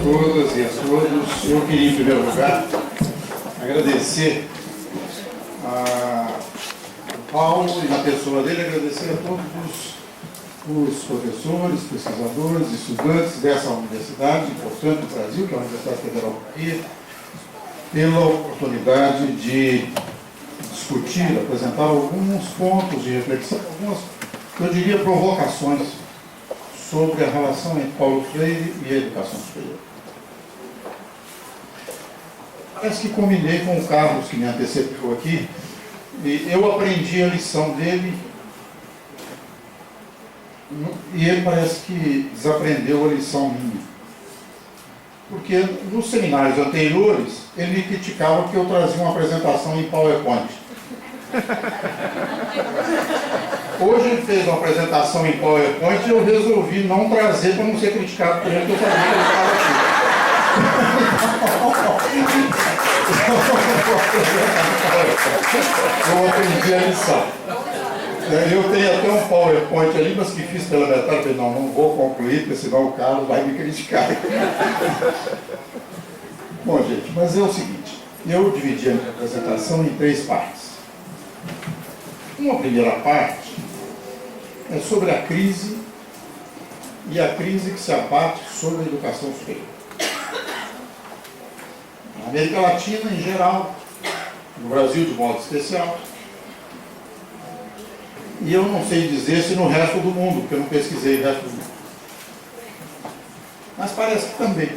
todas e a todos. Eu queria, em primeiro lugar, agradecer ao Paulo e, na pessoa dele, agradecer a todos os professores, pesquisadores, estudantes dessa universidade importante do Brasil, que é a Universidade Federal da Bahia, pela oportunidade de discutir, apresentar alguns pontos de reflexão, algumas, eu diria, provocações sobre a relação entre Paulo Freire e a educação superior. Parece que combinei com o Carlos, que me antecedeu aqui, e eu aprendi a lição dele, e ele parece que desaprendeu a lição minha. Porque nos seminários anteriores, ele me criticava porque eu trazia uma apresentação em PowerPoint. Hoje ele fez uma apresentação em PowerPoint e eu resolvi não trazer para não ser criticado por ele, porque eu sabia que ele estava aqui. Eu aprendi a lição. Eu tenho até um PowerPoint ali, mas que fiz pela metade, eu falei, não vou concluir, porque senão o Carlos vai me criticar. Bom, gente, mas é o seguinte, eu dividi a minha apresentação em 3 partes. Uma primeira parte é sobre a crise e a crise que se abate sobre a educação superior. Na América Latina, em geral, no Brasil de modo especial, e eu não sei dizer se no resto do mundo, porque eu não pesquisei o resto do mundo. Mas parece que também.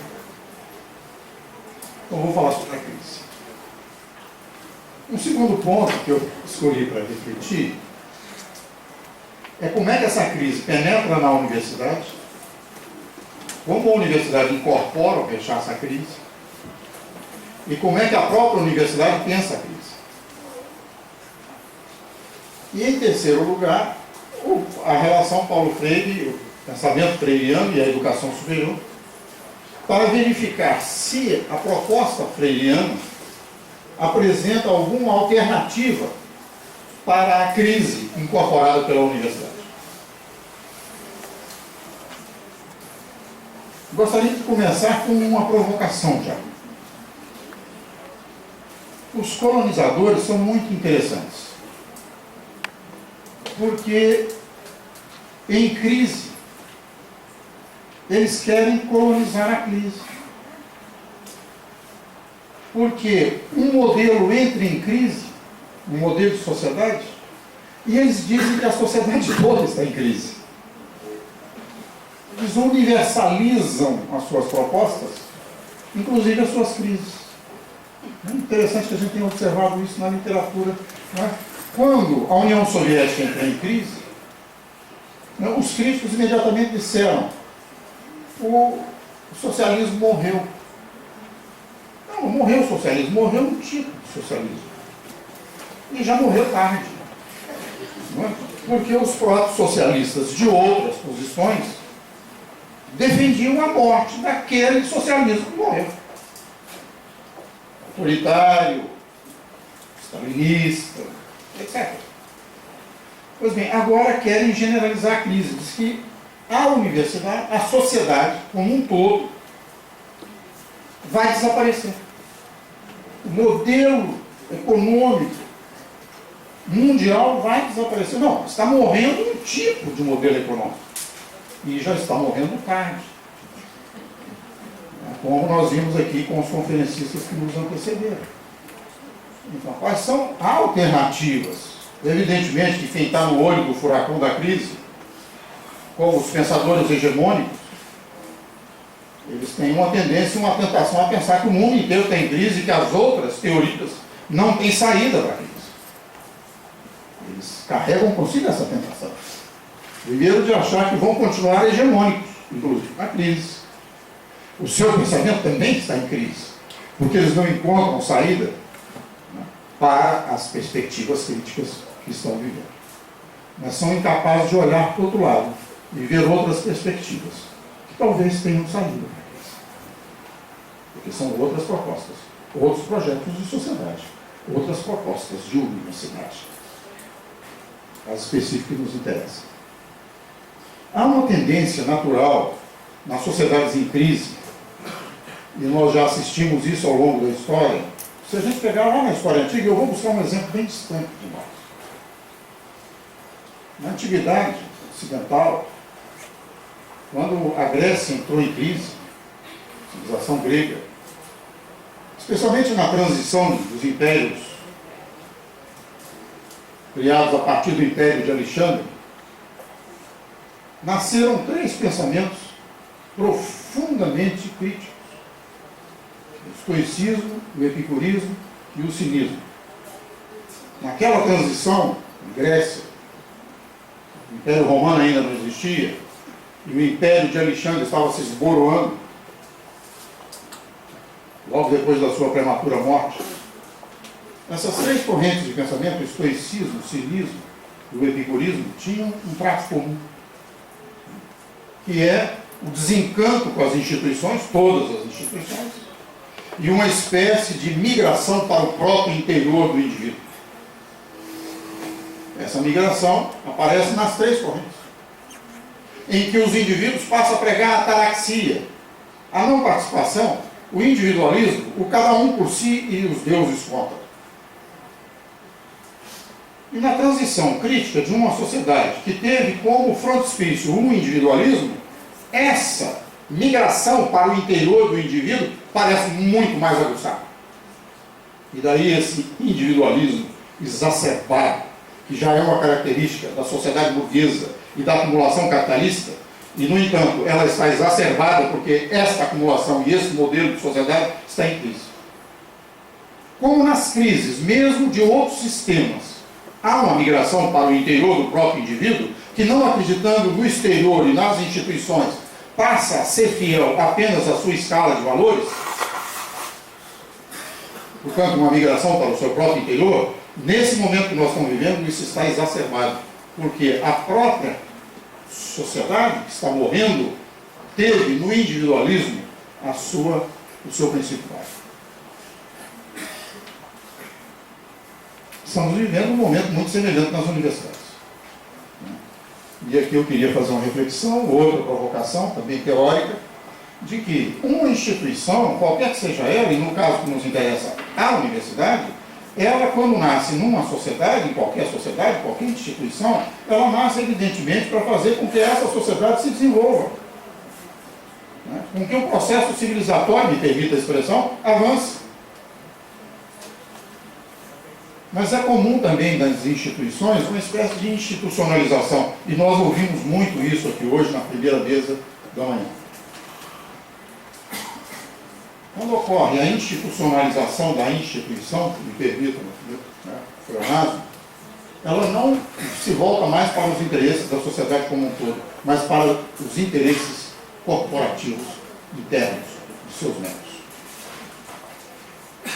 Então, eu vou falar sobre a crise. Um segundo ponto que eu escolhi para refletir é como é que essa crise penetra na universidade, como a universidade incorpora ou rechaça a crise, e como é que a própria universidade pensa a crise. E, em terceiro lugar, a relação Paulo Freire, o pensamento freiriano e a educação superior, para verificar se a proposta freiriana apresenta alguma alternativa para a crise incorporada pela universidade. Gostaria de começar com uma provocação já. Os colonizadores são muito interessantes, porque em crise eles querem colonizar a crise. Porque um modelo entra em crise, um modelo de sociedade, e eles dizem que a sociedade toda está em crise. Eles universalizam as suas propostas, inclusive as suas crises. É interessante que a gente tenha observado isso na literatura, não é? Quando a União Soviética entrou em crise, os críticos imediatamente disseram: o socialismo morreu. Não morreu o socialismo, morreu um tipo de socialismo. E já morreu tarde. Não é? Porque os próprios socialistas de outras posições defendiam a morte daquele socialismo que morreu. Autoritário, stalinista, etc. Pois bem, agora querem generalizar a crise. Diz que a universidade, a sociedade como um todo, vai desaparecer. O modelo econômico mundial vai desaparecer. Não, está morrendo um tipo de modelo econômico. E já está morrendo tarde. Como nós vimos aqui com os conferencistas que nos antecederam. Então, quais são alternativas? Evidentemente que quem está no olho do furacão da crise, como os pensadores hegemônicos, eles têm uma tendência, uma tentação a pensar que o mundo inteiro está em crise e que as outras teorias não têm saída da crise. Eles carregam consigo essa tentação. Primeiro, de achar que vão continuar hegemônicos, inclusive na crise. O seu pensamento também está em crise, porque eles não encontram saída, né, para as perspectivas críticas que estão vivendo. Mas são incapazes de olhar para o outro lado e ver outras perspectivas, que talvez tenham saída. Porque são outras propostas, outros projetos de sociedade, outras propostas de universidade. Caso específico que nos interessa. Há uma tendência natural nas sociedades em crise e nós já assistimos isso ao longo da história. Se a gente pegar lá na história antiga, eu vou buscar um exemplo bem distante de nós. Na antiguidade ocidental, quando a Grécia entrou em crise, a civilização grega, especialmente na transição dos impérios criados a partir do Império de Alexandre, nasceram 3 pensamentos profundamente críticos: o estoicismo, o epicurismo e o cinismo. Naquela transição, em Grécia, o Império Romano ainda não existia, e o Império de Alexandre estava se esboroando, logo depois da sua prematura morte. Essas 3 correntes de pensamento, o estoicismo, o cinismo e o epicurismo, tinham um traço comum, que é o desencanto com as instituições, todas as instituições, e uma espécie de migração para o próprio interior do indivíduo. Essa migração aparece nas 3 correntes, em que os indivíduos passam a pregar a ataraxia, a não participação, o individualismo, o cada um por si e os deuses contra. E na transição crítica de uma sociedade que teve como frontispício o individualismo, essa migração para o interior do indivíduo parece muito mais aguçada. E daí esse individualismo exacerbado, que já é uma característica da sociedade burguesa e da acumulação capitalista, e, no entanto, ela está exacerbada porque esta acumulação e esse modelo de sociedade está em crise. Como nas crises, mesmo de outros sistemas, há uma migração para o interior do próprio indivíduo, que, não acreditando no exterior e nas instituições, passa a ser fiel apenas à sua escala de valores, portanto, uma migração para o seu próprio interior. Nesse momento que nós estamos vivendo, isso está exacerbado, porque a própria sociedade que está morrendo teve no individualismo o seu princípio básico. Estamos vivendo um momento muito semelhante nas universidades. E aqui eu queria fazer uma reflexão, outra provocação, também teórica, de que uma instituição, qualquer que seja ela, e no caso que nos interessa, a universidade, ela, quando nasce numa sociedade, em qualquer sociedade, qualquer instituição, ela nasce, evidentemente, para fazer com que essa sociedade se desenvolva. Com que o processo civilizatório, me permita a expressão, avance. Mas é comum também nas instituições uma espécie de institucionalização. E nós ouvimos muito isso aqui hoje, na primeira mesa da manhã. Quando ocorre a institucionalização da instituição, me permitam, ela não se volta mais para os interesses da sociedade como um todo, mas para os interesses corporativos internos de seus membros.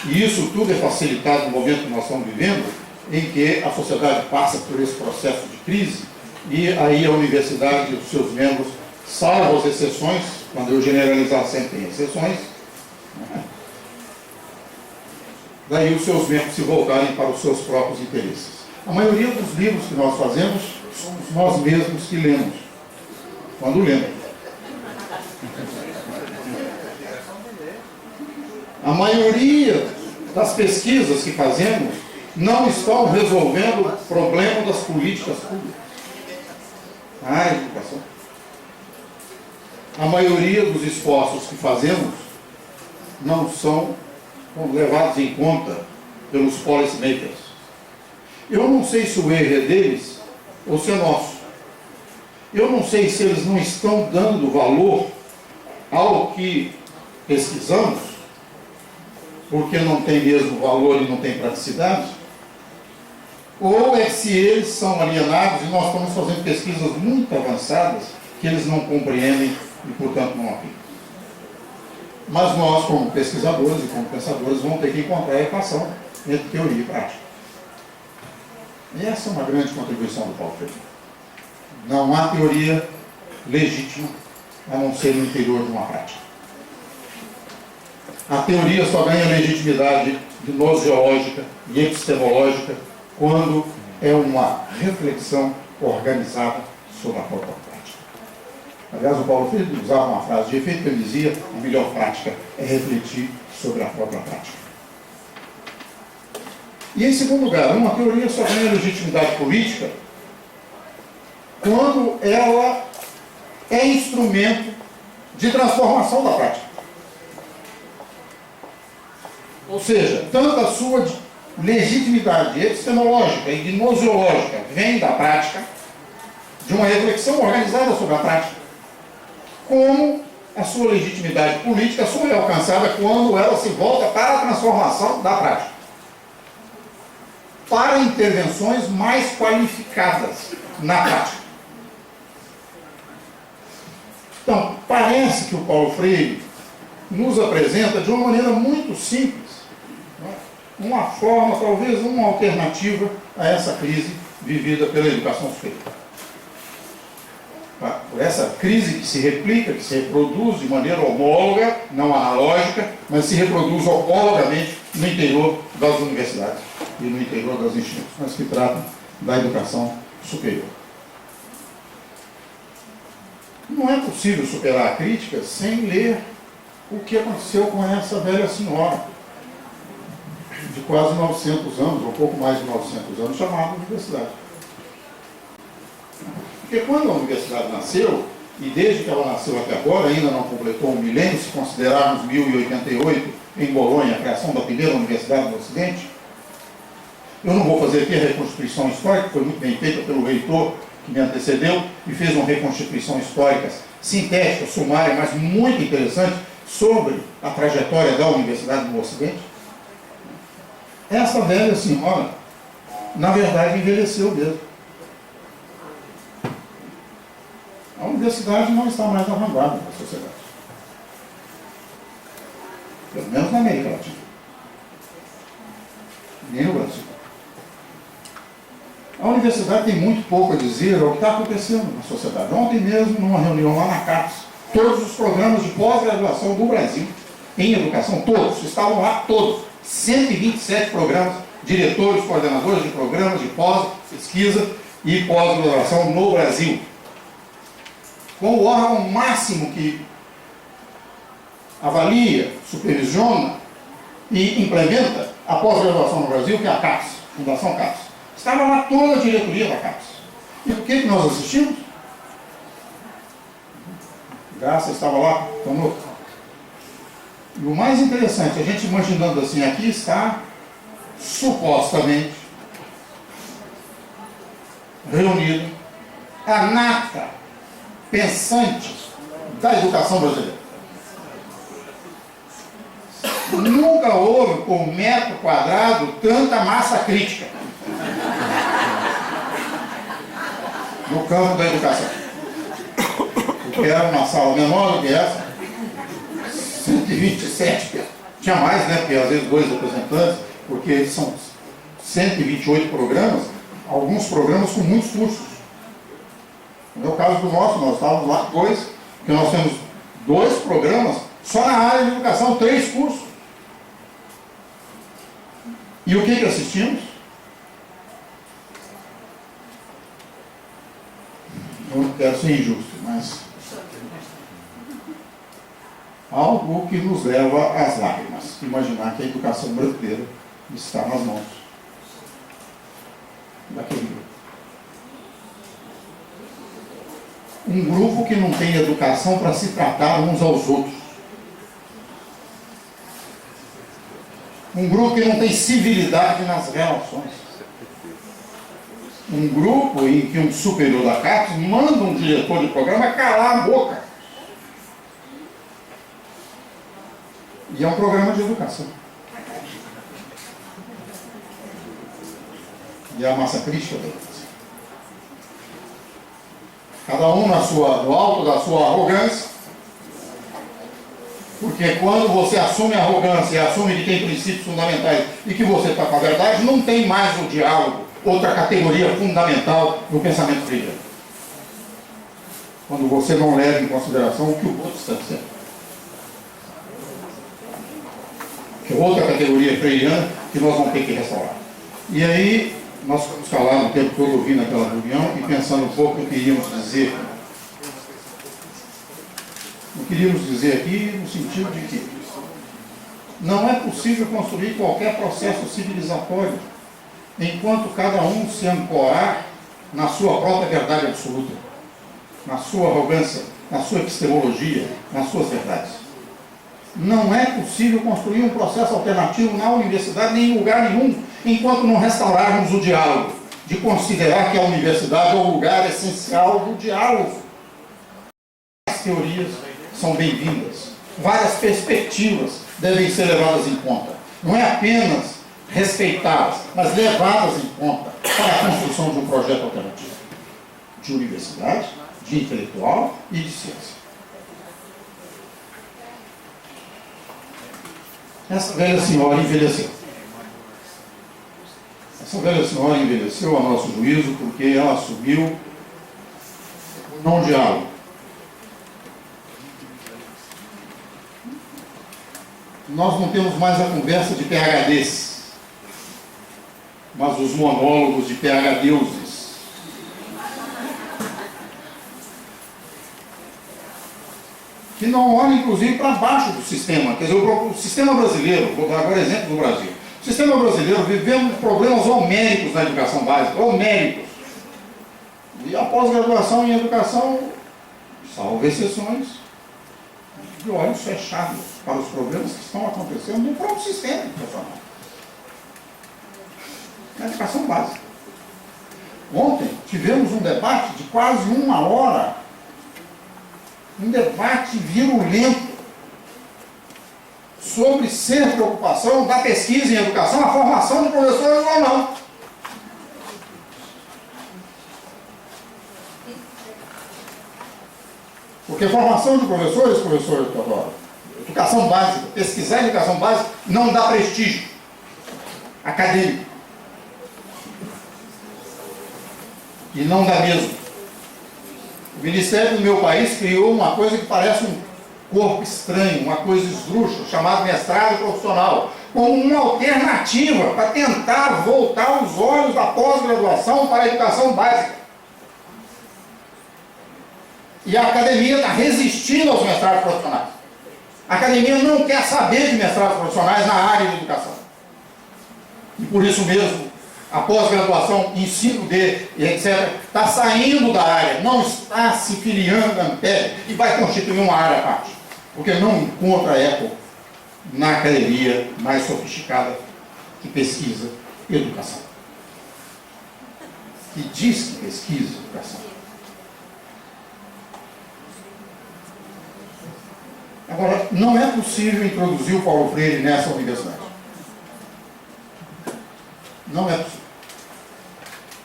E isso tudo é facilitado no momento que nós estamos vivendo, em que a sociedade passa por esse processo de crise, e aí a universidade e os seus membros, salvo as exceções, quando eu generalizar sempre tem exceções, daí os seus membros se voltarem para os seus próprios interesses. A maioria dos livros que nós fazemos, somos nós mesmos que lemos, quando lemos. A maioria das pesquisas que fazemos não estão resolvendo o problema das políticas públicas. A educação. A maioria dos esforços que fazemos não são levados em conta pelos policymakers. Eu não sei se o erro é deles ou se é nosso. Eu não sei se eles não estão dando valor ao que pesquisamos, porque não tem mesmo valor e não tem praticidade, ou é se eles são alienados e nós estamos fazendo pesquisas muito avançadas que eles não compreendem e, portanto, não aplicam. Mas nós, como pesquisadores e como pensadores, vamos ter que encontrar a equação entre teoria e prática. E essa é uma grande contribuição do Paulo Freire. Não há teoria legítima a não ser no interior de uma prática. A teoria só ganha legitimidade gnoseológica e epistemológica quando é uma reflexão organizada sobre a própria prática. Aliás, o Paulo Freire usava uma frase de efeito que ele dizia: a melhor prática é refletir sobre a própria prática. E, em segundo lugar, uma teoria só ganha legitimidade política quando ela é instrumento de transformação da prática. Ou seja, tanto a sua legitimidade epistemológica e gnosiológica vem da prática, de uma reflexão organizada sobre a prática, como a sua legitimidade política só é alcançada quando ela se volta para a transformação da prática, para intervenções mais qualificadas na prática. Então, parece que o Paulo Freire nos apresenta de uma maneira muito simples, uma forma, talvez uma alternativa a essa crise vivida pela educação superior. Por essa crise que se replica, que se reproduz de maneira homóloga, não analógica, mas se reproduz homologamente no interior das universidades e no interior das instituições que tratam da educação superior. Não é possível superar a crítica sem ler o que aconteceu com essa velha senhora de quase 900 anos, ou pouco mais de 900 anos, chamada universidade. Porque quando a universidade nasceu, e desde que ela nasceu até agora, ainda não completou um milênio, se considerarmos 1088, em Bolonha, a criação da primeira universidade do Ocidente, eu não vou fazer aqui a reconstituição histórica, que foi muito bem feita pelo reitor que me antecedeu, e fez uma reconstituição histórica sintética, sumária, mas muito interessante, sobre a trajetória da universidade no Ocidente. Essa velha senhora, na verdade, envelheceu mesmo. A universidade não está mais na vanguarda da sociedade. Pelo menos na América Latina. Nem no Brasil. A universidade tem muito pouco a dizer ao que está acontecendo na sociedade. Ontem mesmo, numa reunião lá na CAPES, todos os programas de pós-graduação do Brasil, em educação, todos, estavam lá, todos. 127 programas, diretores, coordenadores de programas de pós, pesquisa e pós-graduação no Brasil. Com o órgão máximo que avalia, supervisiona e implementa a pós-graduação no Brasil, que é a CAPES, Fundação CAPES. Estava lá toda a diretoria da CAPES. E o que nós assistimos? Graça estava lá conosco. E o mais interessante, a gente imaginando assim, aqui está supostamente reunido a nata pensante da educação brasileira. Nunca houve por metro quadrado tanta massa crítica no campo da educação. Porque era uma sala menor do que essa, 127 pessoas. Tinha mais, né? Porque às vezes 2 representantes, porque são 128 programas, alguns programas com muitos cursos. No caso do nosso, nós estávamos lá 2, porque nós temos 2 programas, só na área de educação, 3 cursos. E o que assistimos? Eu não quero ser injusto, mas algo que nos leva às lágrimas. Imaginar que a educação brasileira está nas mãos daquele grupo. Um grupo que não tem educação para se tratar uns aos outros. Um grupo que não tem civilidade nas relações. Um grupo em que um superior da CAPES manda um diretor de programa calar a boca. E é um programa de educação. E a massa crítica da educação. Cada um no alto da sua arrogância, porque quando você assume a arrogância e assume que tem princípios fundamentais e que você está com a verdade, não tem mais o diálogo, outra categoria fundamental no pensamento freiriano. Quando você não leva em consideração o que o outro está dizendo. Que é outra categoria freiriana que nós vamos ter que restaurar. E aí, nós ficamos calados o tempo todo ouvindo aquela reunião e pensando um pouco o que iríamos dizer Não queríamos dizer aqui no sentido de que não é possível construir qualquer processo civilizatório enquanto cada um se ancorar na sua própria verdade absoluta, na sua arrogância, na sua epistemologia, nas suas verdades. Não é possível construir um processo alternativo na universidade nem em lugar nenhum, enquanto não restaurarmos o diálogo, de considerar que a universidade é o lugar essencial do diálogo. As teorias são bem-vindas, várias perspectivas devem ser levadas em conta. Não é apenas respeitadas, mas levadas em conta para a construção de um projeto alternativo de universidade, de intelectual e de ciência. Essa velha senhora envelheceu. Essa velha senhora envelheceu a nosso juízo porque ela assumiu o não diálogo. Nós não temos mais a conversa de PhDs, mas os monólogos de PhDeuses. Que não olham, inclusive, para baixo do sistema. Quer dizer, o sistema brasileiro, vou dar agora exemplo do Brasil. O sistema brasileiro vivemos problemas homéricos na educação básica, homéricos. E a pós-graduação em educação, salvo exceções, de olhos fechados para os problemas que estão acontecendo no próprio sistema educacional. Na educação básica. Ontem tivemos um debate de quase 1 hora, um debate virulento sobre ser preocupação da pesquisa em educação a formação de professores ou não. Porque formação de professores, professor Teodoro, educação básica, pesquisar em educação básica não dá prestígio acadêmico. E não dá mesmo. O Ministério do meu país criou uma coisa que parece um corpo estranho, uma coisa esdrúxula, chamado mestrado profissional, como uma alternativa para tentar voltar os olhos da pós-graduação para a educação básica. E a academia está resistindo aos mestrados profissionais. A academia não quer saber de mestrados profissionais na área de educação. E por isso mesmo, a pós-graduação, ensino de, etc., está saindo da área, não está se filiando à Ampere e vai constituir uma área à parte. Porque não encontra eco na academia mais sofisticada que pesquisa educação. Que diz que pesquisa educação. Agora, não é possível introduzir o Paulo Freire nessa universidade. Não é possível.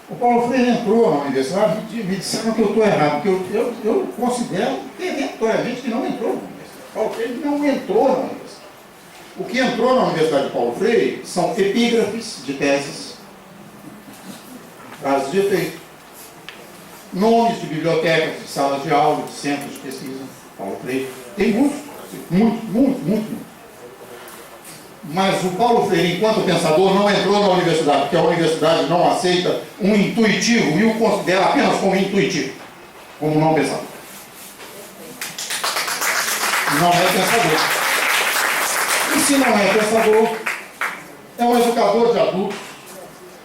O Paulo Freire entrou na universidade e me disseram que eu estou errado, porque eu considero peremptoriamente que não entrou na universidade. Paulo Freire não entrou na universidade. O que entrou na Universidade de Paulo Freire são epígrafes de teses, frases de efeito, nomes de bibliotecas, de salas de aula, de centros de pesquisa. Paulo Freire tem muitos. Muito. Mas o Paulo Freire, enquanto pensador, não entrou na universidade, porque a universidade não aceita um intuitivo e o considera apenas como intuitivo, como não pensador. Não é pensador. E se não é pensador, é um educador de adultos,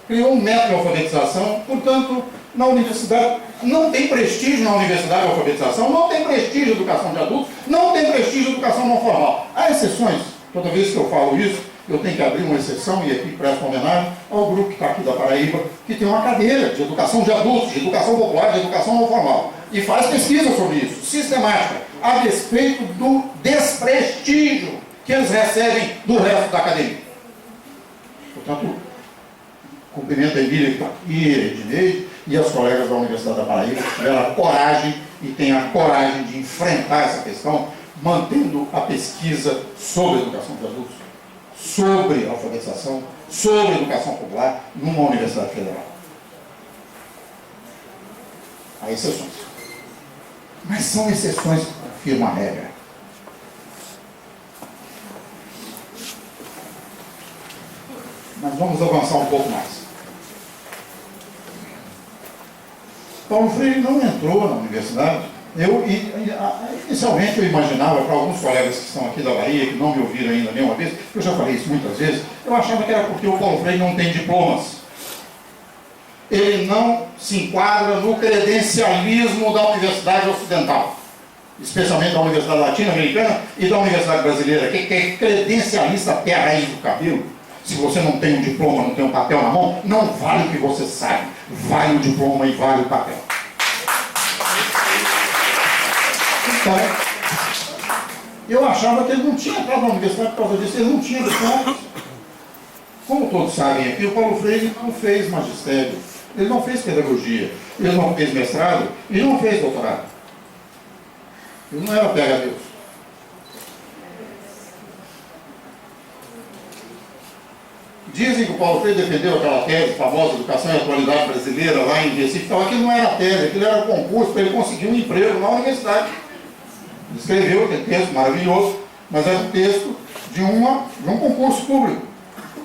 criou um método de alfabetização, portanto, na universidade, não tem prestígio na universidade de alfabetização, não tem prestígio a educação de adultos, não tem prestígio a educação não formal. Há exceções. Toda vez que eu falo isso, eu tenho que abrir uma exceção, e aqui presto homenagem ao grupo que está aqui da Paraíba, que tem uma cadeira de educação de adultos, de educação popular, de educação não formal. E faz pesquisa sobre isso, sistemática, a despeito do desprestígio que eles recebem do resto da academia. Portanto, cumprimento a Emília que está aqui, a Ednei, e as colegas da Universidade da Paraíba, que tiveram a coragem e têm a coragem de enfrentar essa questão, mantendo a pesquisa sobre a educação de adultos, sobre a alfabetização, sobre a educação popular, numa universidade federal. Há exceções. Mas são exceções que confirmam a regra. Mas vamos avançar um pouco mais. Paulo Freire não entrou na universidade Inicialmente eu imaginava, para alguns colegas que estão aqui da Bahia, que não me ouviram ainda nenhuma vez, eu já falei isso muitas vezes, eu achava que era porque o Paulo Freire não tem diplomas. Ele não se enquadra no credencialismo da Universidade Ocidental, especialmente da Universidade Latino-Americana e da Universidade Brasileira, que é credencialista até a raiz do cabelo. Se você não tem um diploma, não tem um papel na mão, não vale o que você sabe, vale o diploma e vale o papel. Então, eu achava que ele não tinha entrado na universidade por causa disso, ele não tinha diploma. Como todos sabem aqui, o Paulo Freire não fez magistério, ele não fez pedagogia, ele não fez mestrado e não fez doutorado. Ele não era PhD. Dizem que o Paulo Freire defendeu aquela tese famosa, Educação e Atualidade Brasileira, lá em Recife, então aquilo não era tese, aquilo era concurso para ele conseguir um emprego na universidade. Ele escreveu aquele texto maravilhoso, mas era um texto de um concurso público.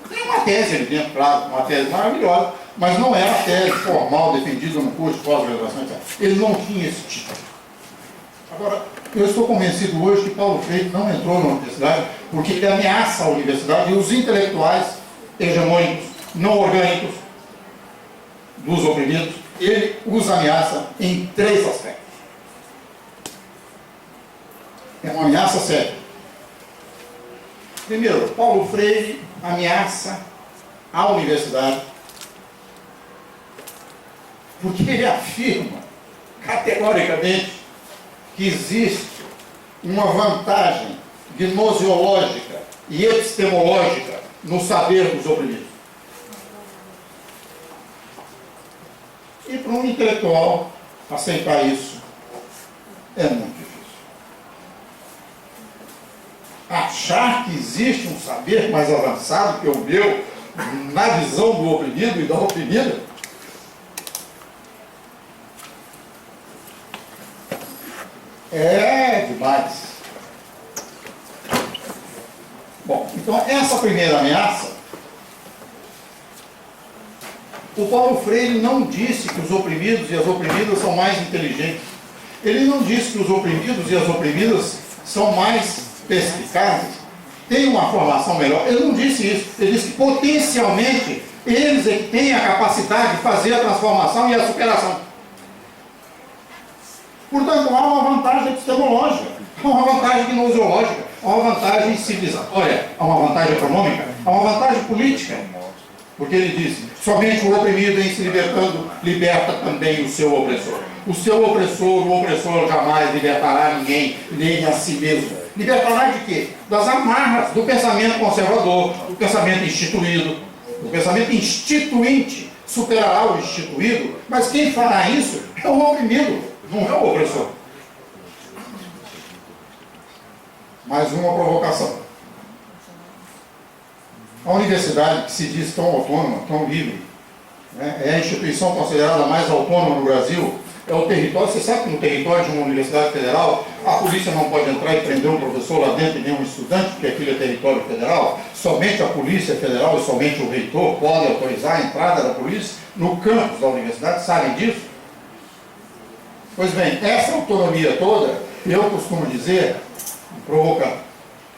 Tem uma tese ali dentro, claro, uma tese maravilhosa, mas não era a tese formal defendida no curso de pós-graduação, etc. Ele não tinha esse título. Agora, eu estou convencido hoje que Paulo Freire não entrou na universidade porque ele ameaça a universidade e os intelectuais hegemônicos, não orgânicos, dos oprimidos, ele os ameaça em 3 aspectos. É uma ameaça séria. Primeiro, Paulo Freire ameaça a universidade porque ele afirma categoricamente que existe uma vantagem gnoseológica e epistemológica no saber dos oprimidos. E para um intelectual aceitar isso é muito difícil. Achar que existe um saber mais avançado que o meu na visão do oprimido e da oprimida é demais. Bom, então essa primeira ameaça, o Paulo Freire não disse que os oprimidos e as oprimidas são mais inteligentes. Ele não disse que os oprimidos e as oprimidas são mais perspicazes, têm uma formação melhor. Ele não disse isso. Ele disse que potencialmente eles é que têm a capacidade de fazer a transformação e a superação. Portanto, há uma vantagem epistemológica, há uma vantagem gnoseológica, há uma vantagem civilizatória, há uma vantagem econômica, há uma vantagem política. Porque ele disse, somente o oprimido em se libertando, liberta também o seu opressor. O opressor jamais libertará ninguém, nem a si mesmo. Libertará de quê? Das amarras do pensamento conservador, do pensamento instituído, do pensamento instituinte. Superará o instituído, mas quem fará isso é o oprimido, não é o opressor. Mais uma provocação. A universidade, que se diz tão autônoma, tão livre, né, é a instituição considerada mais autônoma no Brasil, é o território. Você sabe que no território de uma universidade federal, a polícia não pode entrar e prender um professor lá dentro e nenhum estudante, porque aquilo é território federal. Somente a Polícia Federal e somente o reitor podem autorizar a entrada da polícia no campus da universidade. Sabem disso? Pois bem, essa autonomia toda, eu costumo dizer, provocando,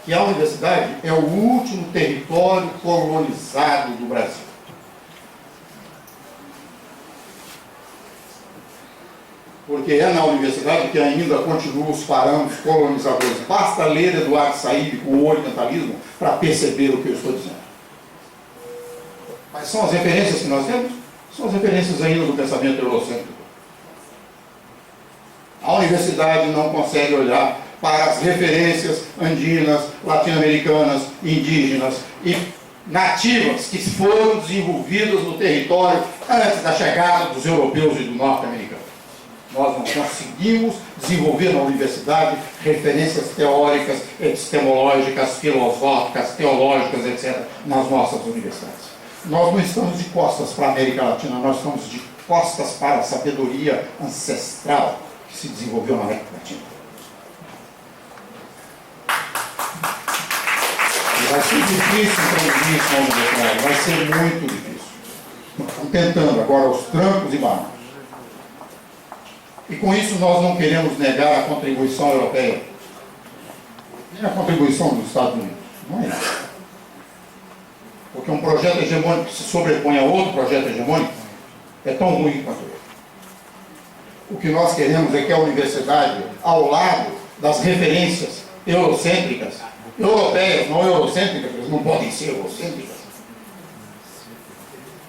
que a universidade é o último território colonizado do Brasil. Porque é na universidade que ainda continuam os parâmetros colonizadores. Basta ler Eduardo Said com o orientalismo para perceber o que eu estou dizendo. Mas são as referências que nós temos? São as referências ainda do pensamento eurocêntrico. A universidade não consegue olhar para as referências andinas, latino-americanas, indígenas e nativas que foram desenvolvidas no território antes da chegada dos europeus e do norte-americano. Nós não conseguimos desenvolver na universidade referências teóricas, epistemológicas, filosóficas, teológicas, etc., nas nossas universidades. Nós não estamos de costas para a América Latina, nós estamos de costas para a sabedoria ancestral que se desenvolveu na América Latina. E vai ser difícil introduzir isso na universidade, vai ser muito difícil. Estamos tentando agora aos trancos e barrancos. E com isso nós não queremos negar a contribuição europeia, nem a contribuição dos Estados Unidos. Não é isso. Porque um projeto hegemônico que se sobrepõe a outro projeto hegemônico é tão ruim quanto ele. O que nós queremos é que a universidade, ao lado das referências eurocêntricas, europeias, não eurocêntricas, elas não podem ser eurocêntricas,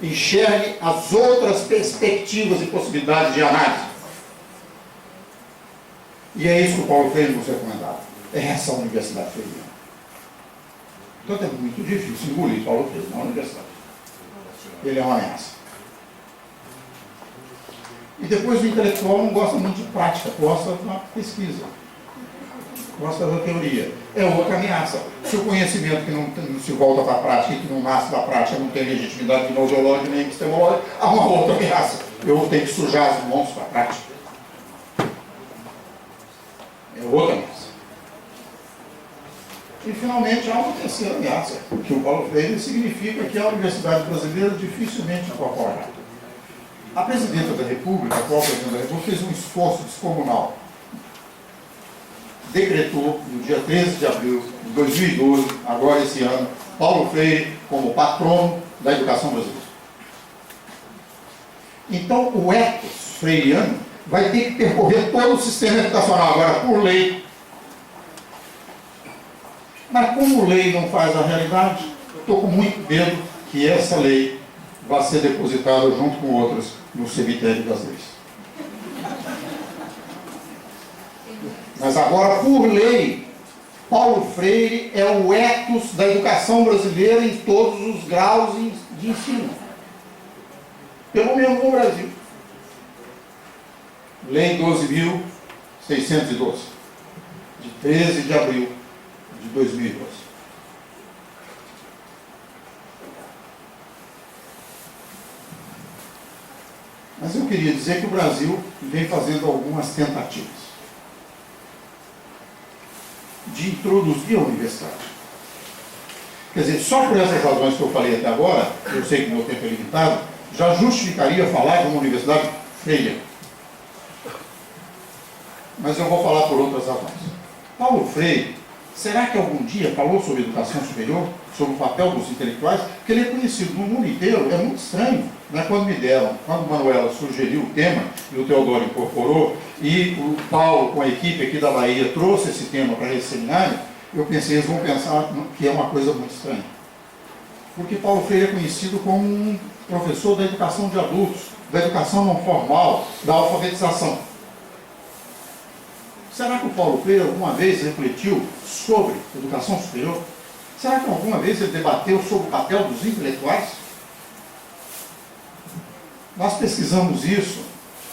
enxergue as outras perspectivas e possibilidades de análise. E é isso que o Paulo Freire nos recomendava. É essa a universidade freiriana. Portanto, é muito difícil engolir Paulo Freire na universidade. Ele é uma ameaça. E depois o intelectual não gosta muito de prática, gosta da pesquisa, gosta da teoria. É outra ameaça. Se o conhecimento que não se volta para a prática e que não nasce da prática não tem legitimidade gnoseológica nem epistemológica, há uma outra ameaça. Eu vou ter que sujar as mãos para a prática. É outra ameaça. E, finalmente, há uma terceira ameaça, que o Paulo Freire significa que a universidade brasileira dificilmente incorporará. A presidenta da República, a atual presidenta da República, fez um esforço descomunal. Decretou, no dia 13 de abril de 2012, agora esse ano, Paulo Freire como patrono da educação brasileira. Então, o ethos freiriano vai ter que percorrer todo o sistema educacional, agora por lei. Mas como lei não faz a realidade, estou com muito medo que essa lei vá ser depositada junto com outras no cemitério das leis. Mas agora, por lei, Paulo Freire é o ethos da educação brasileira em todos os graus de ensino. Pelo menos no Brasil. Lei 12.612, de 13 de abril de 2012. Mas eu queria dizer que o Brasil vem fazendo algumas tentativas de introduzir a universidade. Quer dizer, só por essas razões que eu falei até agora, eu sei que o meu tempo é limitado, já justificaria falar de uma universidade freiriana. Mas eu vou falar por outras razões. Paulo Freire, será que algum dia falou sobre educação superior, sobre o papel dos intelectuais? Porque ele é conhecido no mundo inteiro, é muito estranho. Né? Quando o Manuela sugeriu o tema, e o Teodoro incorporou, e o Paulo, com a equipe aqui da Bahia, trouxe esse tema para esse seminário, eu pensei, eles vão pensar que é uma coisa muito estranha. Porque Paulo Freire é conhecido como um professor da educação de adultos, da educação não formal, da alfabetização. Será que o Paulo Freire alguma vez refletiu sobre educação superior? Será que alguma vez ele debateu sobre o papel dos intelectuais? Nós pesquisamos isso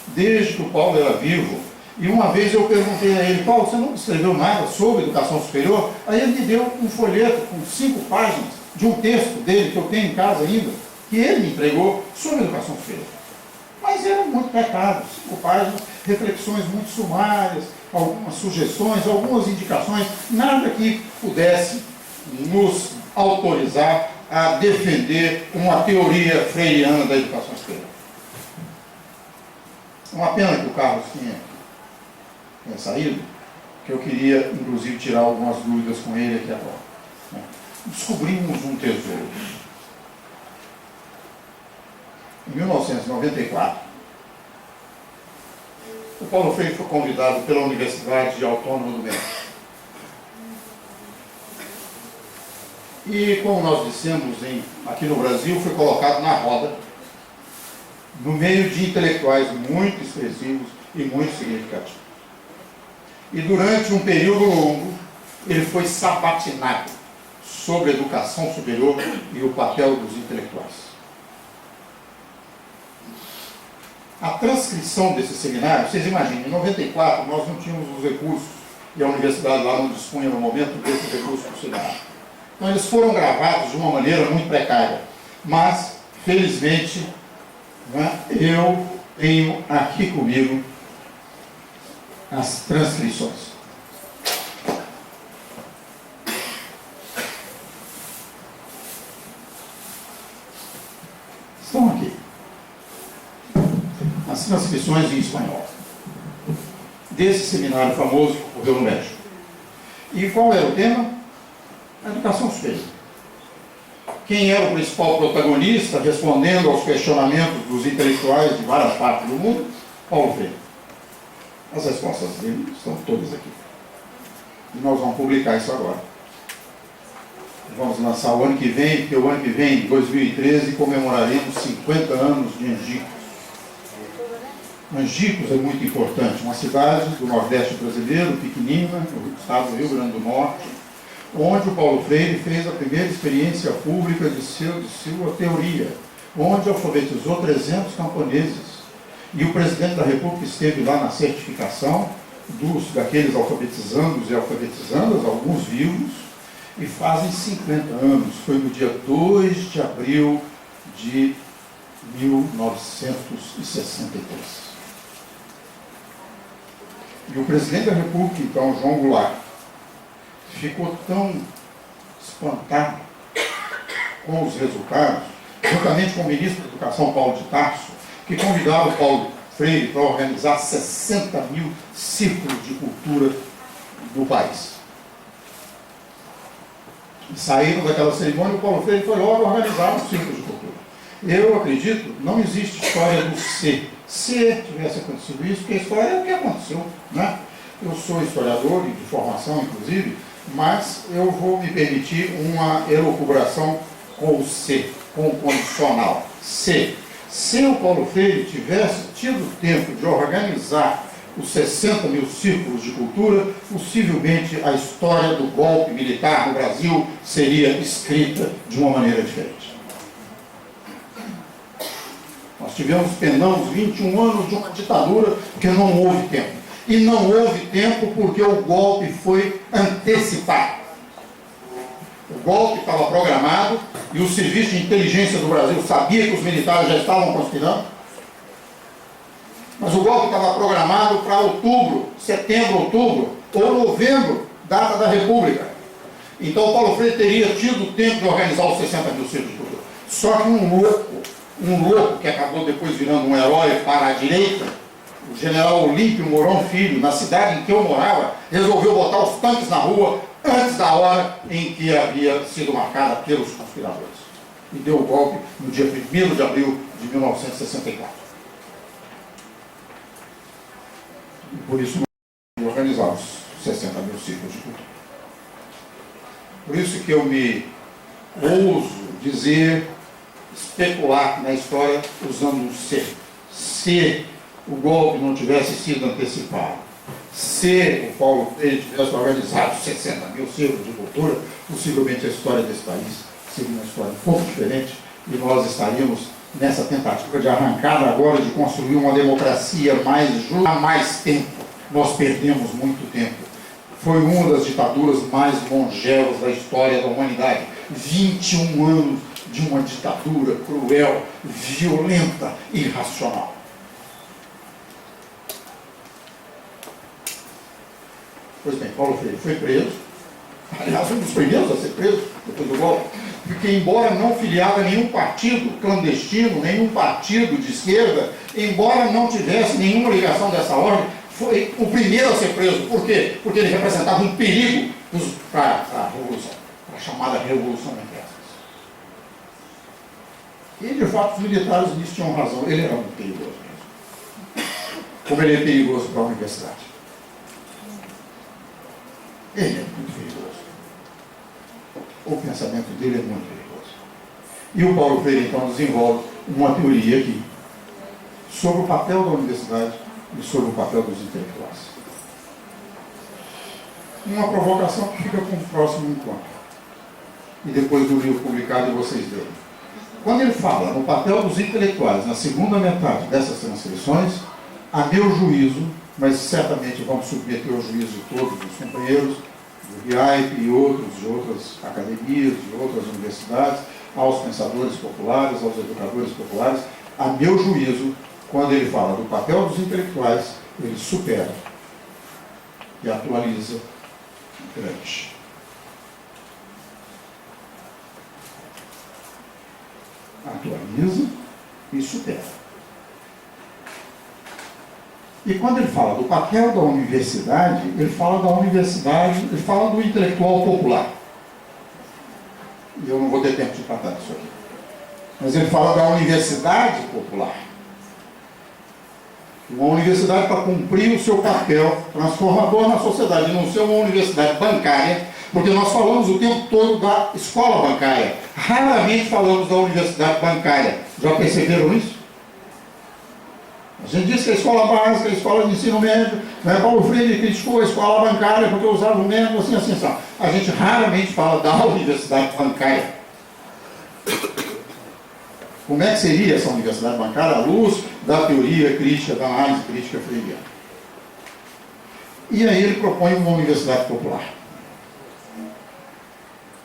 desde que o Paulo era vivo, e uma vez eu perguntei a ele: Paulo, você não escreveu nada sobre educação superior? Aí ele me deu um folheto com 5 páginas de um texto dele, que eu tenho em casa ainda, que ele me entregou sobre educação superior. Mas era muito precário, 5 páginas, reflexões muito sumárias, algumas sugestões, algumas indicações, nada que pudesse nos autorizar a defender uma teoria freiriana da educação superior. Uma pena que o Carlos tinha saído, que eu queria, inclusive, tirar algumas dúvidas com ele aqui agora. Descobrimos um tesouro. Em 1994, o Paulo Freire foi convidado pela Universidade Autônoma do México. E, como nós dissemos aqui no Brasil, foi colocado na roda, no meio de intelectuais muito expressivos e muito significativos. E durante um período longo, ele foi sabatinado sobre a educação superior e o papel dos intelectuais. A transcrição desse seminário, vocês imaginem, em 94 nós não tínhamos os recursos, e a universidade lá não dispunha no momento desses recursos para o seminário. Então eles foram gravados de uma maneira muito precária, mas, felizmente, eu tenho aqui comigo as transcrições. Estão aqui. As transcrições em espanhol. desse seminário famoso que ocorreu no México. E qual era o tema? A educação superior. Quem era o principal protagonista, respondendo aos questionamentos dos intelectuais de várias partes do mundo? Paulo Freire. As respostas dele estão todas aqui. E nós vamos publicar isso agora. Vamos lançar o ano que vem, porque o ano que vem, 2013, comemoraremos 50 anos de Angicos. Angicos é muito importante, uma cidade do Nordeste brasileiro, pequenina, no estado do Rio Grande do Norte, onde o Paulo Freire fez a primeira experiência pública de sua teoria, onde alfabetizou 300 camponeses. E o presidente da República esteve lá na certificação daqueles alfabetizandos e alfabetizandas, alguns vivos, e fazem 50 anos. Foi no dia 2 de abril de 1963. E o presidente da República, então, João Goulart, ficou tão espantado com os resultados, juntamente com o ministro da Educação, Paulo de Tarso, que convidava o Paulo Freire para organizar 60 mil círculos de cultura do país. E saíram daquela cerimônia, o Paulo Freire foi logo organizar um círculo de cultura. Eu acredito, não existe história do ser. Se tivesse acontecido isso, porque a história é o que aconteceu, né? Eu sou historiador, de formação inclusive, mas eu vou me permitir uma elucubração com o ser, com o condicional. Se o Paulo Freire tivesse tido tempo de organizar os 60 mil círculos de cultura, possivelmente a história do golpe militar no Brasil seria escrita de uma maneira diferente. Nós penamos 21 anos de uma ditadura porque não houve tempo. E não houve tempo porque o golpe foi antecipado. O golpe estava programado e o Serviço de Inteligência do Brasil sabia que os militares já estavam conspirando. Mas o golpe estava programado para outubro, setembro, outubro, ou novembro, data da República. Então o Paulo Freire teria tido tempo de organizar os 60 mil círculos de cultura. Só que um louco que acabou depois virando um herói para a direita, o general Olímpio Mourão Filho, na cidade em que eu morava, resolveu botar os tanques na rua antes da hora em que havia sido marcada pelos conspiradores. E deu o golpe no dia 1º de abril de 1964. E por isso não organizar os 60 mil círculos de cultura. Por isso que eu me ouso dizer, especular na história usando um ser. Se o golpe não tivesse sido antecipado, se o Paulo Freire tivesse organizado 60 mil círculos de cultura, possivelmente a história desse país seria uma história um pouco diferente e nós estaríamos nessa tentativa de arrancada agora de construir uma democracia mais justa. Há mais tempo, nós perdemos muito tempo. Foi uma das ditaduras mais longevas da história da humanidade. 21 anos de uma ditadura cruel, violenta e irracional. Pois bem, Paulo Freire foi preso, aliás, um dos primeiros a ser preso depois do golpe, porque embora não filiado a nenhum partido clandestino, nenhum partido de esquerda, embora não tivesse nenhuma ligação dessa ordem, foi o primeiro a ser preso. Por quê? Porque ele representava um perigo para a revolução, para a chamada revolução entre aspas. E de fato os militares nisso tinham razão, ele era muito perigoso mesmo. Como ele é perigoso para a universidade. Ele é muito perigoso. O pensamento dele é muito perigoso. E o Paulo Freire, então, desenvolve uma teoria aqui sobre o papel da universidade e sobre o papel dos intelectuais. Uma provocação que fica para um próximo encontro. E depois do livro publicado e vocês verem. Quando ele fala no papel dos intelectuais na segunda metade dessas transcrições, a meu juízo, mas certamente vamos submeter ao juízo de todos os companheiros, do RIAIP e outros, de outras academias, de outras universidades, aos pensadores populares, aos educadores populares, a meu juízo, quando ele fala do papel dos intelectuais, ele supera e atualiza Gramsci. Atualiza e supera. E quando ele fala do papel da universidade, ele fala da universidade, ele fala do intelectual popular. E eu não vou ter tempo de tratar disso aqui. Mas ele fala da universidade popular. Uma universidade para cumprir o seu papel transformador na sociedade, não ser uma universidade bancária, porque nós falamos o tempo todo da escola bancária. Raramente falamos da universidade bancária. Já perceberam isso? A gente diz que a escola básica, a escola de ensino médio, né? Paulo Freire criticou a escola bancária porque usava o método assim, assim, assim. A gente raramente fala da universidade bancária. Como é que seria essa universidade bancária à luz da teoria crítica, da análise crítica freiriana? E aí ele propõe uma universidade popular.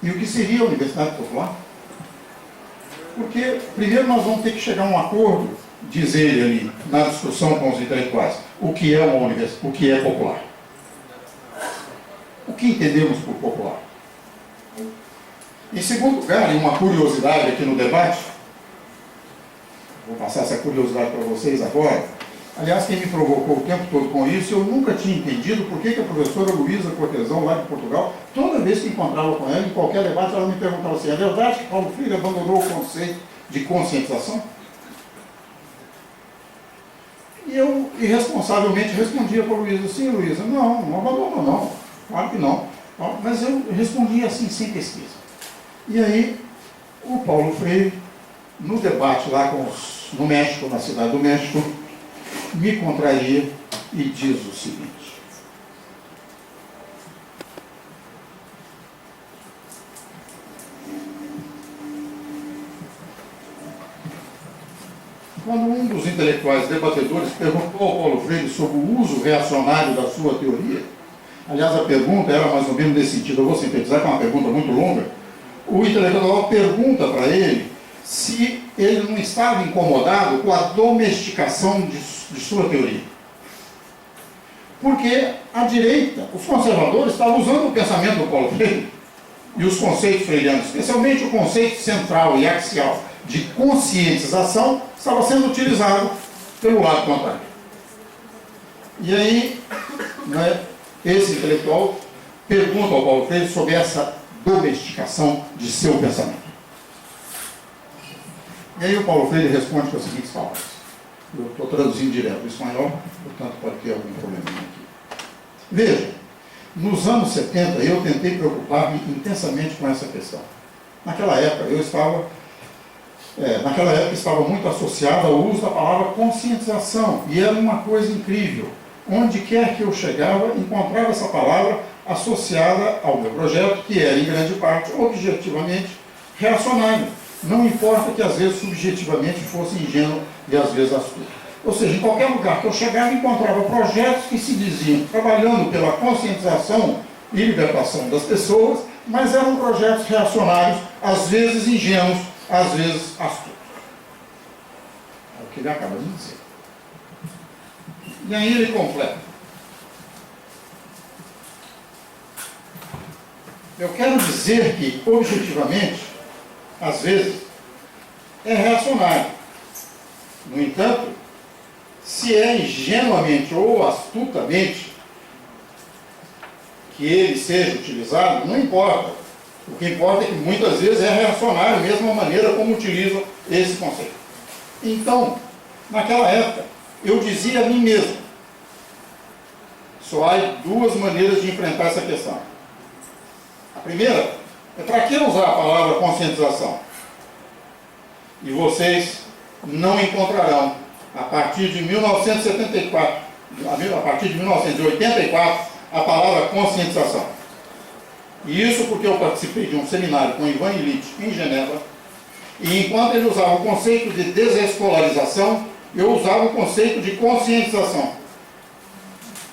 E o que seria a universidade popular? Porque primeiro nós vamos ter que chegar a um acordo, diz ele ali, na discussão com os intelectuais, o que é uma universidade, o que é popular. O que entendemos por popular? Em segundo lugar, e uma curiosidade aqui no debate, vou passar essa curiosidade para vocês agora. Aliás, quem me provocou o tempo todo com isso, eu nunca tinha entendido por que a professora Luísa Cortesão, lá de Portugal, toda vez que encontrava com ela, em qualquer debate, ela me perguntava assim, é verdade que Paulo Freire abandonou o conceito de conscientização? E eu, irresponsavelmente, respondia para a Luísa, sim, Luísa, não abandonou não, claro que não. Mas eu respondia assim, sem pesquisa. E aí, o Paulo Freire, no debate lá no México, na cidade do México, me contraria e diz o seguinte: quando um dos intelectuais debatedores perguntou ao Paulo Freire sobre o uso reacionário da sua teoria, aliás, a pergunta era mais ou menos nesse sentido, eu vou sintetizar, que é uma pergunta muito longa, o intelectual pergunta para ele se ele não estava incomodado com a domesticação de sua teoria. Porque a direita, os conservadores, estavam usando o pensamento do Paulo Freire e os conceitos freirianos, especialmente o conceito central e axial de conscientização, estava sendo utilizado pelo lado contrário. E aí, né, esse intelectual pergunta ao Paulo Freire sobre essa domesticação de seu pensamento. E aí o Paulo Freire responde com as seguintes palavras. Eu estou traduzindo direto do espanhol, portanto pode ter algum probleminha aqui. Veja, nos anos 70 eu tentei preocupar-me intensamente com essa questão. Naquela época estava muito associada ao uso da palavra conscientização, e era uma coisa incrível. Onde quer que eu chegava, encontrava essa palavra associada ao meu projeto, que era, em grande parte, objetivamente reacionário. Não importa que, às vezes, subjetivamente fosse ingênuo e, às vezes, astuto. Ou seja, em qualquer lugar que eu chegava, encontrava projetos que se diziam trabalhando pela conscientização e libertação das pessoas, mas eram projetos reacionários, às vezes ingênuos, às vezes astutos. É o que ele acaba de dizer. E aí ele completa. Eu quero dizer que, objetivamente, às vezes, é reacionário. No entanto, se é ingenuamente ou astutamente que ele seja utilizado, não importa. O que importa é que muitas vezes é reacionário, mesmo a maneira como utilizam esse conceito. Então, naquela época, eu dizia a mim mesmo, só há duas maneiras de enfrentar essa questão. A primeira é para que usar a palavra conscientização? E vocês não encontrarão, a partir de 1974, a partir de 1984, a palavra conscientização. E isso porque eu participei de um seminário com Ivan Illich em Genebra, e enquanto ele usava o conceito de desescolarização, eu usava o conceito de conscientização.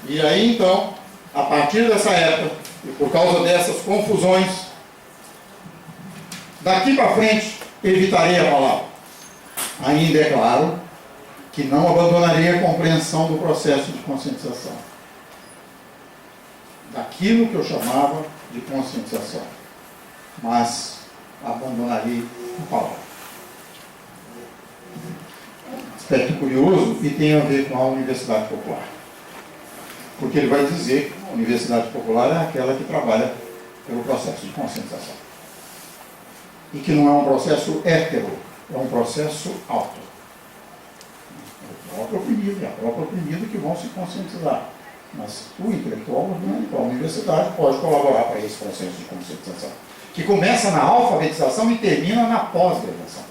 E aí então, a partir dessa época, e por causa dessas confusões, daqui para frente, evitarei a palavra. Ainda é claro que não abandonarei a compreensão do processo de conscientização. Daquilo que eu chamava de conscientização. Mas abandonarei a palavra. As aspecto curioso e tem a ver com a Universidade Popular. Porque ele vai dizer que a Universidade Popular é aquela que trabalha pelo processo de conscientização. E que não é um processo hétero, é um processo auto. É o próprio oprimido e a própria oprimida que vão se conscientizar. Mas o intelectual, a universidade, pode colaborar para esse processo de conscientização, que começa na alfabetização e termina na pós-graduação.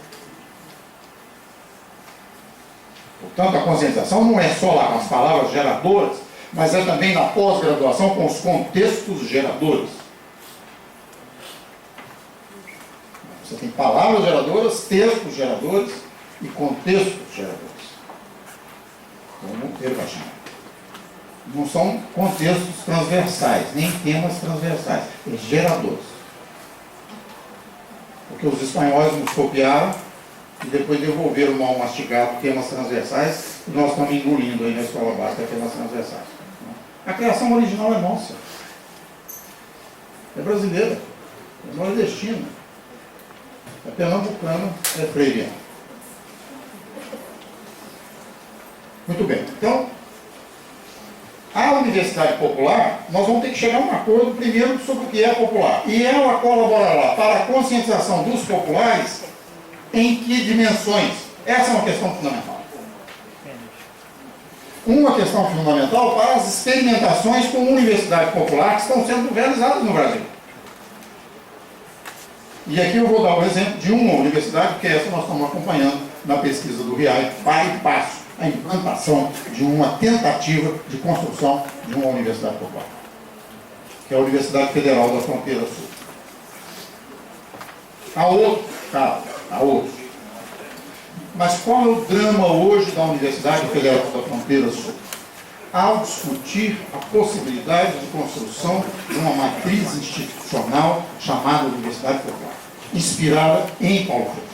Portanto, a conscientização não é só lá com as palavras geradoras, mas é também na pós-graduação com os contextos geradores. Você tem palavras geradoras, textos geradores e contextos geradores. Como ele vai chamar. Não são contextos transversais, nem temas transversais, é geradores. Porque os espanhóis nos copiaram e depois devolveram mal mastigado temas transversais e nós estamos engolindo aí na escola básica temas transversais. A criação original é nossa. É brasileira, é nordestina, é pernambucana, é freiriana. Muito bem, então, a Universidade Popular, nós vamos ter que chegar a um acordo primeiro sobre o que é popular. E ela colaborará para a conscientização dos populares em que dimensões? Essa é uma questão fundamental. Uma questão fundamental para as experimentações com Universidade Popular que estão sendo realizadas no Brasil. E aqui eu vou dar um exemplo de uma universidade, que essa nós estamos acompanhando na pesquisa do RIAI, passo a passo, a implantação de uma tentativa de construção de uma Universidade Popular, que é a Universidade Federal da Fronteira Sul. Há outro, claro, há outros. Mas qual é o drama hoje da Universidade Federal da Fronteira Sul? Ao discutir a possibilidade de construção de uma matriz institucional chamada Universidade Popular, inspirada em Paulo Freire.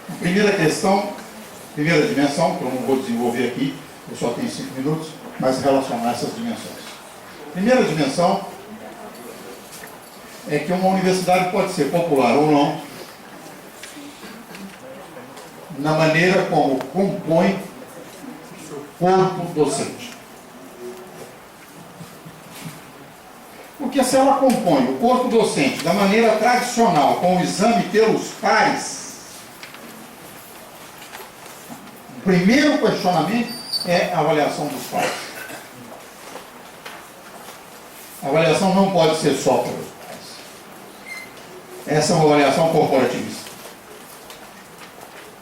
A primeira questão, primeira dimensão, que eu não vou desenvolver aqui, eu só tenho 5 minutos, mas relacionar essas dimensões. Primeira dimensão é que uma universidade pode ser popular ou não, na maneira como compõe o corpo docente. Porque se ela compõe o corpo docente da maneira tradicional, com o exame pelos pares, o primeiro questionamento é a avaliação dos pares. A avaliação não pode ser só pelos pares. Essa é uma avaliação corporativista.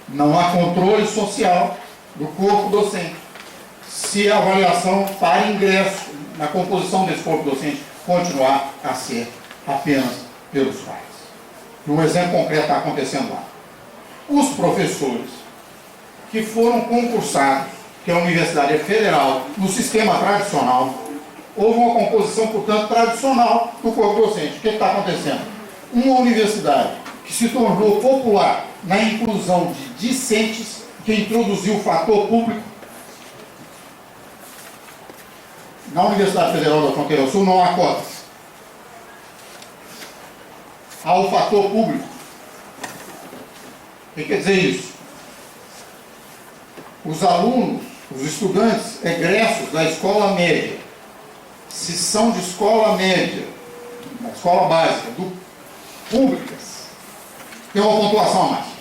Não há controle social do corpo docente se a avaliação para ingresso na composição desse corpo docente continuar a ser apenas pelos pares. Um exemplo concreto está acontecendo lá. Os professores que foram concursados, que a universidade é federal, no sistema tradicional, houve uma composição, portanto, tradicional do corpo docente. O que está acontecendo? Uma universidade que se tornou popular na inclusão de discentes, que introduziu o fator público. Na Universidade Federal da Fronteira Sul não há cotas. Há o fator público. O que quer dizer isso? Os alunos, os estudantes egressos da escola média, se são de escola média, da escola básica, públicas, tem uma pontuação a mais.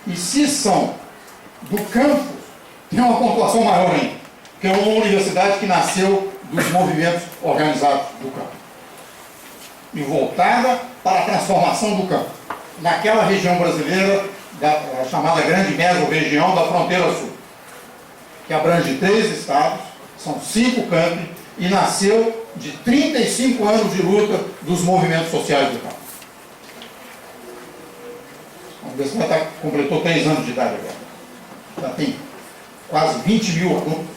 E se são do campus, tem uma pontuação maior ainda, que é uma universidade que nasceu dos movimentos organizados do campo e voltada para a transformação do campo, naquela região brasileira, chamada Grande Mesorregião da Fronteira Sul, que abrange 3 estados, são 5 campi, e nasceu de 35 anos de luta dos movimentos sociais do campo. A universidade completou 3 anos de idade agora. Já tem quase 20 mil alunos,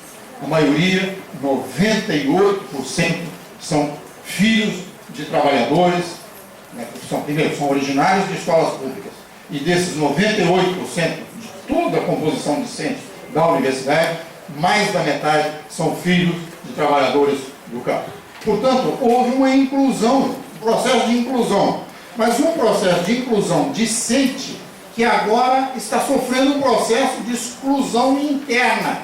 a maioria, 98%, são filhos de trabalhadores, né, são originários de escolas públicas. E desses 98% de toda a composição docente da universidade, mais da metade são filhos de trabalhadores do campo. Portanto, houve uma inclusão, um processo de inclusão. mas um processo de inclusão discente que agora está sofrendo um processo de exclusão interna.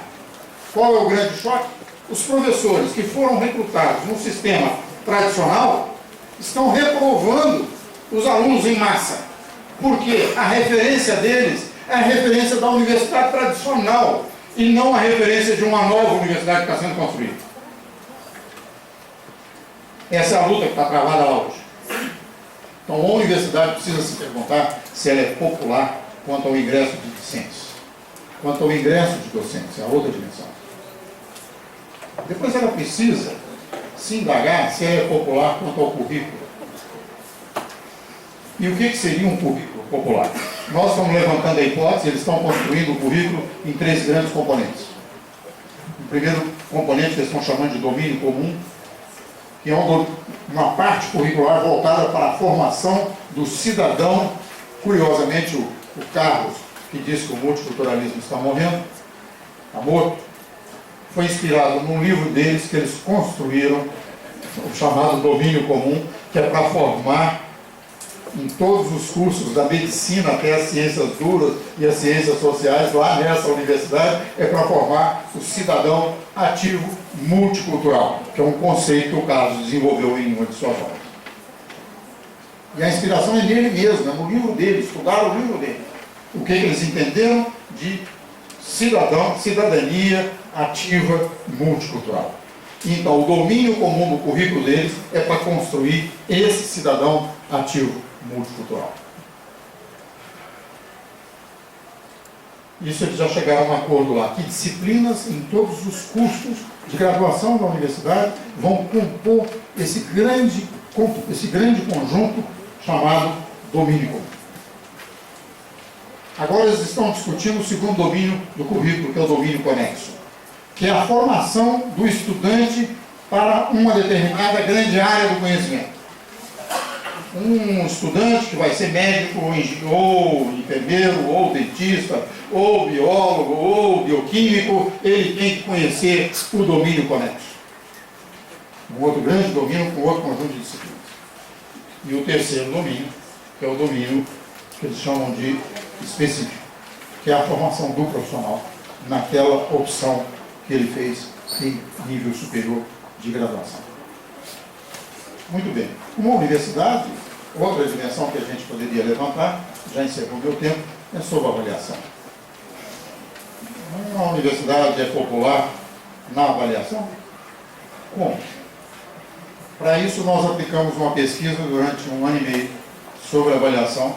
Qual é o grande choque? Os professores que foram recrutados no sistema tradicional estão reprovando os alunos em massa, porque a referência deles é a referência da universidade tradicional e não a referência de uma nova universidade que está sendo construída. Essa é a luta que está travada lá hoje. Então, a universidade precisa se perguntar se ela é popular quanto ao ingresso de discentes, quanto ao ingresso de docentes, é a outra dimensão. Depois ela precisa se indagar se ela é popular quanto ao currículo. E o que seria um currículo popular? Nós estamos levantando a hipótese, eles estão construindo o currículo em 3 grandes componentes. O primeiro componente que eles estão chamando de domínio comum, que é uma parte curricular voltada para a formação do cidadão. Curiosamente, o Carlos, que diz que o multiculturalismo está morrendo, está morto, foi inspirado num livro deles que eles construíram, o chamado domínio comum, que é para formar em todos os cursos da medicina até as ciências duras e as ciências sociais, lá nessa universidade, é para formar o cidadão ativo multicultural, que é um conceito que o Carlos desenvolveu em uma de suas obras. E a inspiração é nele mesmo, é no livro dele, estudaram o livro dele. O que eles entenderam de cidadania ativa multicultural. Então, o domínio comum do currículo deles é para construir esse cidadão ativo multicultural. Isso eles já chegaram a um acordo lá, que disciplinas em todos os cursos de graduação da universidade vão compor esse grande conjunto chamado domínio comum. Agora eles estão discutindo o segundo domínio do currículo, que é o domínio conexo, que é a formação do estudante para uma determinada grande área do conhecimento. Um estudante que vai ser médico, ou enfermeiro, ou dentista, ou biólogo, ou bioquímico, ele tem que conhecer o domínio conexo. Um outro grande domínio com outro conjunto de disciplinas. E o terceiro domínio, que é o domínio que eles chamam de específico, que é a formação do profissional naquela opção que ele fez em nível superior de graduação. Muito bem. Uma universidade, outra dimensão que a gente poderia levantar, já encerrou meu tempo, é sobre a avaliação. Uma universidade é popular na avaliação? Como? Para isso, nós aplicamos uma pesquisa durante 1 ano e meio sobre a avaliação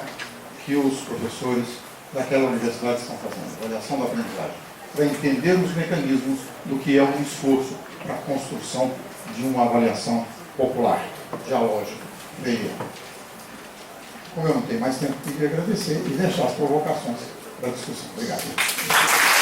que os professores daquela universidade estão fazendo, avaliação da aprendizagem, para entender os mecanismos do que é um esforço para a construção de uma avaliação popular, dialógica, meio. Como eu não tenho mais tempo, queria agradecer e deixar as provocações para a discussão. Obrigado.